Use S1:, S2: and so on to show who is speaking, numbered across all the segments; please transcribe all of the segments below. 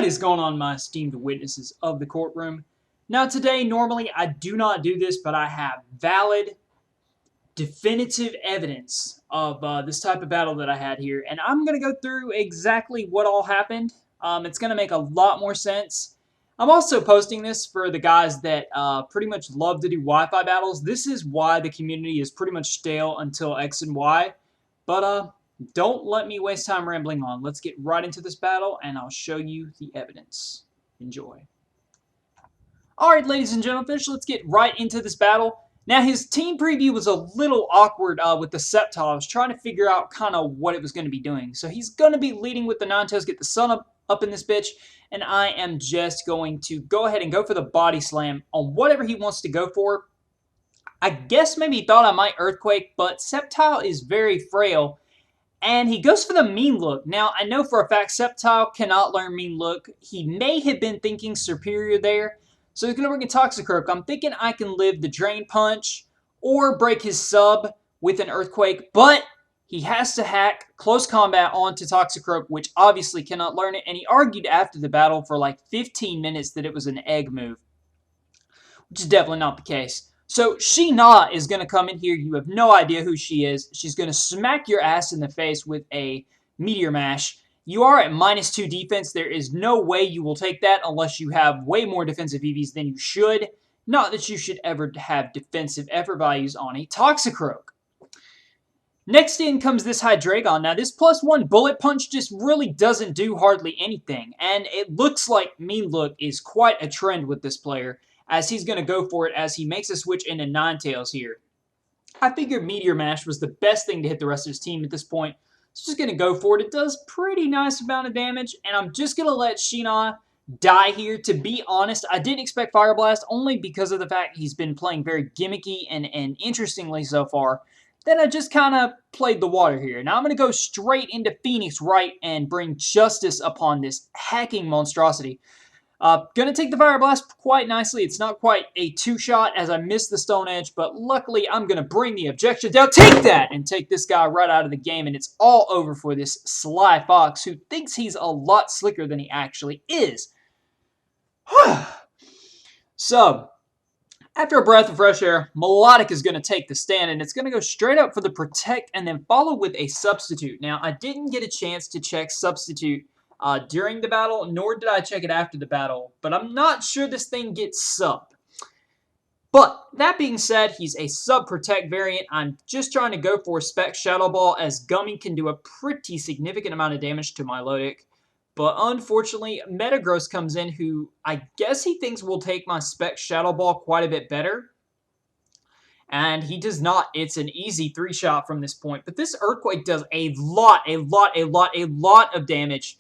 S1: What is going on, my esteemed witnesses of the courtroom? Now today, normally I do not do this, but I have valid, definitive evidence of this type of battle that I had here, and I'm going to go through exactly what all happened. It's going to make a lot more sense. I'm also posting this for the guys that pretty much love to do Wi-Fi battles. This is why the community is pretty much stale until X and Y, but don't let me waste time rambling on. Let's get right into this battle, and I'll show you the evidence. Enjoy. Alright, ladies and gentlemen, let's get right into this battle. Now, his team preview was a little awkward with the Septile. I was trying to figure out kind of what it was going to be doing. So he's going to be leading with the Ninetales, get the sun up in this bitch, and I am just going to go ahead and go for the body slam on whatever he wants to go for. I guess maybe he thought I might Earthquake, but Septile is very frail, and he goes for the Mean Look. Now, I know for a fact Septile cannot learn Mean Look. He may have been thinking Superior there. So he's going to bring a Toxicroak. I'm thinking I can live the Drain Punch or break his sub with an Earthquake, but he has to hack Close Combat onto Toxicroak, which obviously cannot learn it, and he argued after the battle for like 15 minutes that it was an egg move, which is definitely not the case. So Sheena is going to come in here. You have no idea who she is. She's going to smack your ass in the face with a Meteor Mash. You are at -2 defense. There is no way you will take that unless you have way more defensive EVs than you should. Not that you should ever have defensive effort values on a Toxicroak. Next in comes this Hydreigon. Now, this +1 Bullet Punch just really doesn't do hardly anything. And it looks like Mean Look is quite a trend with this player, as he's going to go for it as he makes a switch into Ninetales here. I figured Meteor Mash was the best thing to hit the rest of his team at this point. So just going to go for it. It does pretty nice amount of damage, and I'm just going to let Sheena die here. To be honest, I didn't expect Fire Blast, only because of the fact he's been playing very gimmicky and interestingly so far. Then I just kind of played the water here. Now I'm going to go straight into Phoenix and bring justice upon this hacking monstrosity. Gonna take the Fire Blast quite nicely. It's not quite a two-shot as I missed the Stone Edge, but luckily I'm gonna bring the objection down. Take that! And take this guy right out of the game, and it's all over for this Sly Fox who thinks he's a lot slicker than he actually is. So, after a breath of fresh air, Melodic is gonna take the stand, and it's gonna go straight up for the Protect and then follow with a Substitute. Now, I didn't get a chance to check Substitute during the battle, nor did I check it after the battle, but I'm not sure this thing gets sub. But that being said, he's a sub-protect variant. I'm just trying to go for Spec Shadow Ball, as Gummy can do a pretty significant amount of damage to my Melodic. But unfortunately, Metagross comes in, who I guess he thinks will take my Spec Shadow Ball quite a bit better. And he does not. It's an easy 3-shot from this point. But this Earthquake does a lot of damage.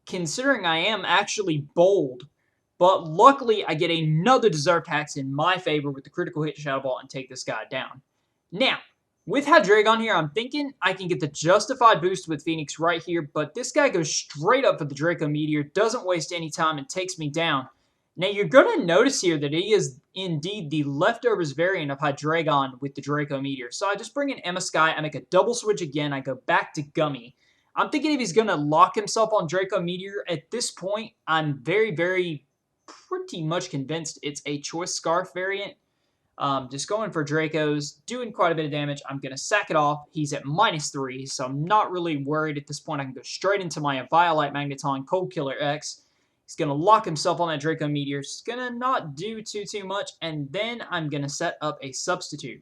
S1: Considering I am actually bold. But luckily, I get another Deserved Hacks in my favor with the critical hit Shadow Ball and take this guy down. Now, with Hydreigon here, I'm thinking I can get the justified boost with Phoenix right here, but this guy goes straight up for the Draco Meteor, doesn't waste any time, and takes me down. Now, you're going to notice here that he is indeed the leftovers variant of Hydreigon with the Draco Meteor. So I just bring in Emma Sky, I make a double switch again, I go back to Gummy. I'm thinking if he's going to lock himself on Draco Meteor, at this point, I'm pretty much convinced it's a Choice Scarf variant. Just going for Dracos, doing quite a bit of damage. I'm going to sack it off. He's at -3, so I'm not really worried at this point. I can go straight into my Violite Magneton Cold Killer X. He's going to lock himself on that Draco Meteor. It's going to not do too much, and then I'm going to set up a Substitute.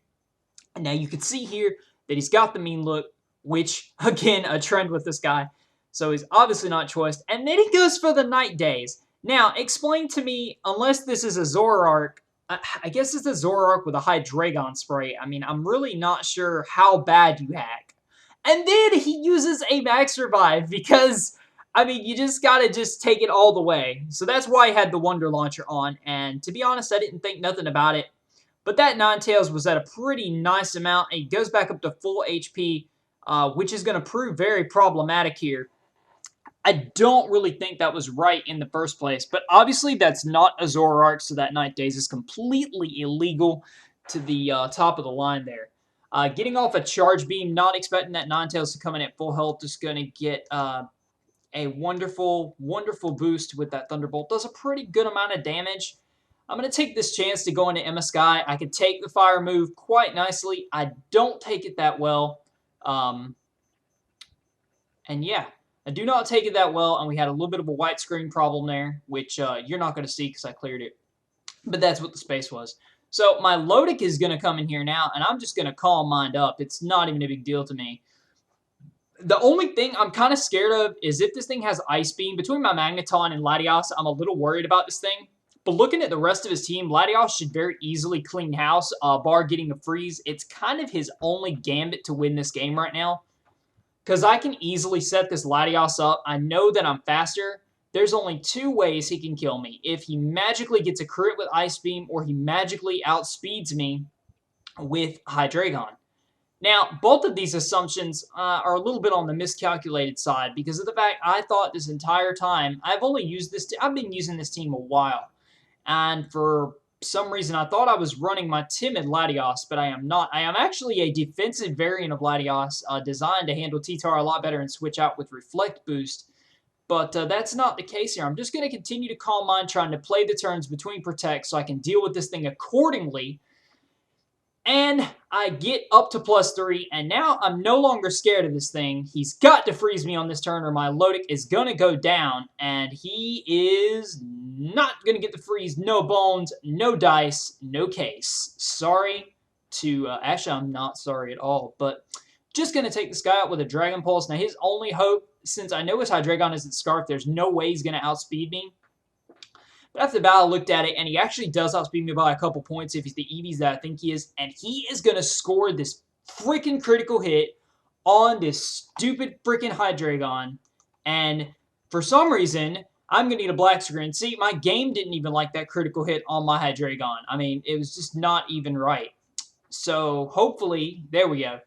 S1: And now you can see here that he's got the Mean Look, which, again, a trend with this guy. So he's obviously not choiced. And then he goes for the Night Daze. Now, explain to me, unless this is a Zoroark, I guess it's a Zoroark with a Hydreigon spray. I mean, I'm really not sure how bad you hack. And then he uses a Max Revive because, I mean, you just gotta take it all the way. So that's why I had the Wonder Launcher on. And to be honest, I didn't think nothing about it. But that Ninetales was at a pretty nice amount. And he goes back up to full HP. Which is going to prove very problematic here. I don't really think that was right in the first place, but obviously that's not a Zoroark, so that Night Daze is completely illegal to the top of the line there. Getting off a Charge Beam, not expecting that Ninetales to come in at full health, just going to get a wonderful, wonderful boost with that Thunderbolt. Does a pretty good amount of damage. I'm going to take this chance to go into Emma Sky. I could take the fire move quite nicely. I don't take it that well. And yeah, I do not take it that well. And we had a little bit of a white screen problem there, which you're not going to see because I cleared it. But that's what the space was. So my Lodic is going to come in here now, and I'm just going to calm Mind up. It's not even a big deal to me. The only thing I'm kind of scared of is if this thing has Ice Beam. Between my Magneton and Latios, I'm a little worried about this thing. But looking at the rest of his team, Latios should very easily clean house, bar getting a freeze. It's kind of his only gambit to win this game right now. Because I can easily set this Latios up. I know that I'm faster. There's only two ways he can kill me. If he magically gets a crit with Ice Beam, or he magically outspeeds me with Hydreigon. Now, both of these assumptions are a little bit on the miscalculated side because of the fact I thought this entire time, I've been using this team a while. And for some reason, I thought I was running my timid Latios, but I am not. I am actually a defensive variant of Latios designed to handle T-Tar a lot better and switch out with Reflect Boost. But that's not the case here. I'm just going to continue to calm Mind, trying to play the turns between Protect so I can deal with this thing accordingly. And I get up to +3, and now I'm no longer scared of this thing. He's got to freeze me on this turn or my Lodic is going to go down, and he is not going to get the freeze. No bones, no dice, no case. Sorry to... actually, I'm not sorry at all, but just going to take this guy out with a Dragon Pulse. Now, his only hope, since I know his Hydreigon isn't Scarf, there's no way he's going to outspeed me. But after the battle, I looked at it, and he actually does outspeed me by a couple points if he's the EVs that I think he is. And he is going to score this freaking critical hit on this stupid freaking Hydreigon. And for some reason, I'm going to need a black screen. See, my game didn't even like that critical hit on my Hydreigon. I mean, it was just not even right. So hopefully, there we go.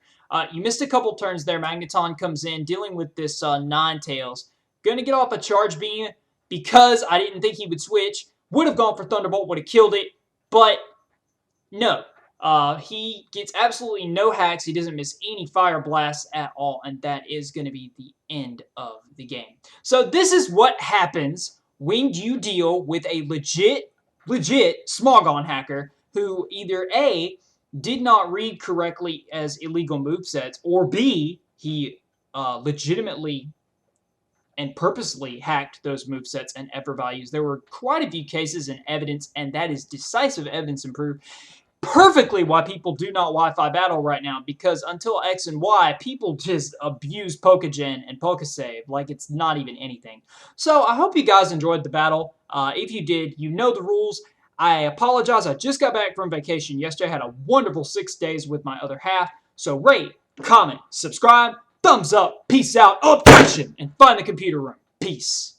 S1: You missed a couple turns there. Magneton comes in, dealing with this Ninetales. Going to get off a Charge Beam because I didn't think he would switch. Would have gone for Thunderbolt, would have killed it. But no. He gets absolutely no hacks. He doesn't miss any Fire Blasts at all. And that is going to be the end of the game. So this is what happens when you deal with a legit Smogon hacker who either A, did not read correctly as illegal movesets, or B, he legitimately and purposely hacked those movesets and ever values. There were quite a few cases and evidence, and that is decisive evidence and proof perfectly why people do not Wi-Fi battle right now, because until X and Y, people just abuse Pokégen and Pokésave like it's not even anything. So I hope you guys enjoyed the battle. If you did, you know the rules. I apologize. I just got back from vacation yesterday. I had a wonderful 6 days with my other half. So rate, comment, subscribe, thumbs up, peace out, objection, and find the computer room. Peace.